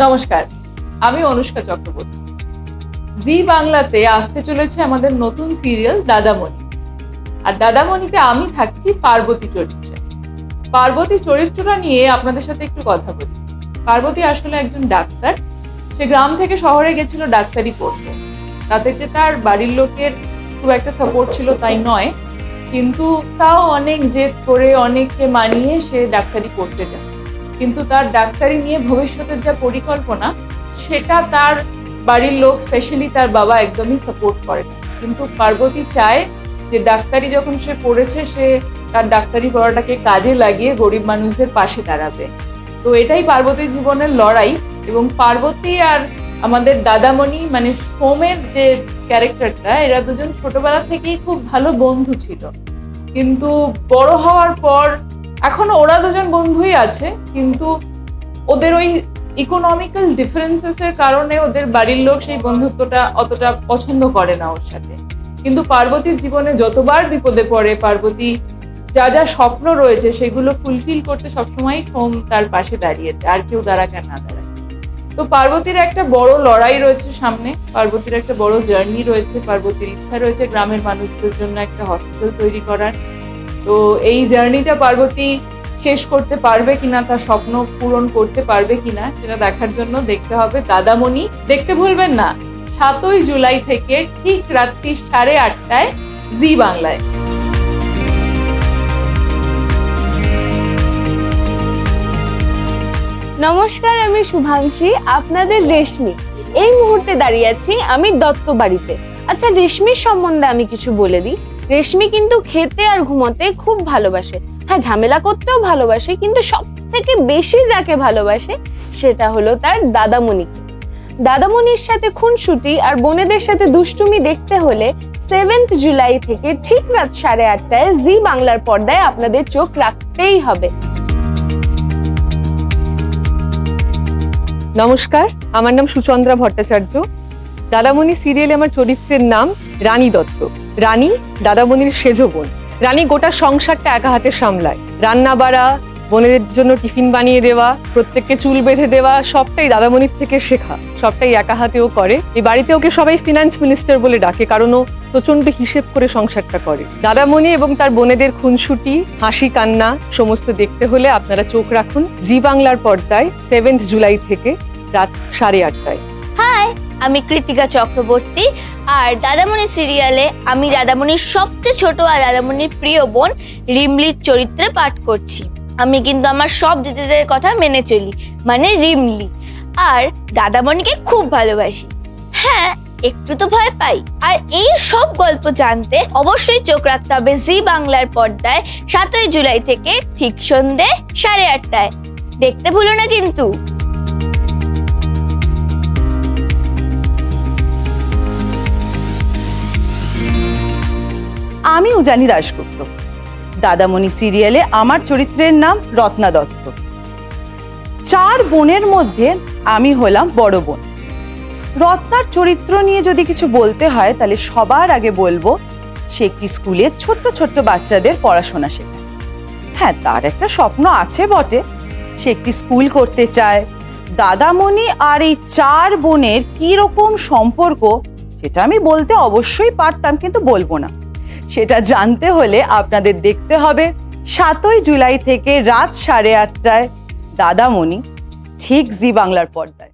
নমস্কার, আমি অনুষ্কা চক্রবর্তী। জি বাংলাতে আসতে চলেছে আমাদের নতুন সিরিয়াল দাদামণি। আর দাদামণিতে আমি থাকছি পার্বতী চরিত্রে। পার্বতী চরিত্রটা নিয়ে আপনাদের সাথে একটু কথা বলি। পার্বতী আসলে একজন ডাক্তার। সে গ্রাম থেকে শহরে গেছিল ডাক্তারি পড়তে। তাতে যে তার বাড়ির লোকের খুব একটা সাপোর্ট ছিল তাই নয়, কিন্তু তাও অনেক জেদ করে অনেককে মানিয়ে সে ডাক্তারি পড়তে যায়। কিন্তু তার ডাক্তারি নিয়ে ভবিষ্যতের যা পরিকল্পনা, সেটা তার বাড়ির লোক স্পেশালি তার বাবা একদমই সাপোর্ট করে না। কিন্তু পার্বতী চায় যে ডাক্তারি যখন সে পড়েছে, সে তার ডাক্তারি পড়াটাকে কাজে লাগিয়ে গরিব মানুষদের পাশে দাঁড়াবে। তো এটাই পার্বতীর জীবনের লড়াই। এবং পার্বতী আর আমাদের দাদামণি মানে সোমের যে ক্যারেক্টারটা, এরা দুজন ছোটবেলা থেকেই খুব ভালো বন্ধু ছিল। কিন্তু বড় হওয়ার পর এখনো ওরা দুজন বন্ধুই আছে, কিন্তু ওদের ওই ইকোনমিক্যাল ডিফারেন্সেস এর কারণে ওদের বাড়ির লোক সেই বন্ধুত্বটা অতটা পছন্দ করে না ওর সাথে। কিন্তু পার্বতীর জীবনে যতবার বিপদে পড়ে, পার্বতী যা যা স্বপ্ন রয়েছে সেগুলো ফুলফিল করতে সবসময় সোম তার পাশে দাঁড়িয়েছে, আর কেউ দাঁড়াক আর না দাঁড়াক। তো পার্বতীর একটা বড় লড়াই রয়েছে সামনে, পার্বতীর একটা বড় জার্নি রয়েছে। পার্বতীর ইচ্ছা রয়েছে গ্রামের মানুষদের জন্য একটা হসপিটাল তৈরি করার। তো এই জার্নিটা পার্বতী শেষ করতে পারবে কিনা, তার স্বপ্ন পূরণ করতে পারবে কিনা, সেটা দেখার জন্য দেখতে হবে দাদামণি। দেখতে ভুলবেন না 7ই জুলাই থেকে ঠিক রাত্রি 8:30টায় জি বাংলায়। নমস্কার, আমি শুভাংশী, আপনাদের রেশমি। এই মুহূর্তে দাঁড়িয়ে আছি আমি দত্ত বাড়িতে। আচ্ছা, রেশমির সম্বন্ধে আমি কিছু বলে দিই। রেশমি কিন্তু খেতে আর ঘুমোতে খুব ভালোবাসে। হ্যাঁ, ঝামেলা করতেও ভালোবাসে, কিন্তু সব থেকে বেশি যাকে ভালোবাসে সেটা হলো তার দাদামণিকে। দাদামণির সাথে খুনসুটি আর বোনেদের সাথে দুষ্টুমি দেখতে হলে 7 জুলাই থেকে ঠিক রাত 8:30টায় জি বাংলার পর্দায় আপনাদের চোখ রাখতেই হবে। নমস্কার, আমার নাম সুচন্দ্রা ভট্টাচার্য। দাদামণি সিরিয়ালে আমার চরিত্রের নাম রানী দত্ত। রানী দাদামণির সেজো বোন। রানী গোটা সংসারটা একা হাতে সামলায়। রান্না বাড়া, বোনেদের জন্য টিফিন বানিয়ে দেওয়া, প্রত্যেককে চুল বেঁধে দেওয়া, সবটাই দাদামণির থেকে শেখা। সবটাই একা হাতেও করে। এই বাড়িতে ওকে সবাই ফিনান্স মিনিস্টার বলে ডাকে, কারণ ও প্রচন্ড হিসেব করে সংসারটা করে। দাদামণি এবং তার বোনেদের খুনসুটি, হাসি কান্না সমস্ত দেখতে হলে আপনারা চোখ রাখুন জি বাংলার পর্দায় 7 জুলাই থেকে রাত 8:30টায়। হাই, আমি কৃতিকা চক্রবর্তী। আর দাদামণি সিরিয়ালে আমি দাদামণির সবচেয়ে ছোট আর দাদামণির প্রিয় বোন রিমলির চরিত্রে পাঠ করছি। আমি কিন্তু আমার সব দিদিদের কথা মেনে চলি, মানে রিমলি। আর দাদামণিকে খুব ভালোবাসি। হ্যাঁ, একটু তো ভয় পাই। আর এই সব গল্প জানতে অবশ্যই চোখ রাখতে হবে জি বাংলার পর্দায় 7ই জুলাই থেকে ঠিক সন্ধ্যে 8:30টায়। দেখতে ভুলো না কিন্তু। আমি উজানি দাশগুপ্ত। দাদামণি সিরিয়ালে আমার চরিত্রের নাম রত্না দত্ত। 4 বোনের মধ্যে আমি হলাম বড় বোন। রত্নার চরিত্র নিয়ে যদি কিছু বলতে হয়, তাহলে সবার আগে বলবো সে একটি স্কুলে ছোট্ট ছোট্ট বাচ্চাদের পড়াশোনা শেখায়। হ্যাঁ, তার একটা স্বপ্ন আছে বটে, সে একটি স্কুল করতে চায়। দাদামণি আর এই 4 বোনের কি রকম সম্পর্ক সেটা আমি বলতে অবশ্যই পারতাম, কিন্তু বলবো না। সেটা জানতে হলে আপনাদের দেখতে হবে 7ই জুলাই থেকে রাত 8:30টায় দাদামণি, ঠিক জি বাংলার পর্দায়।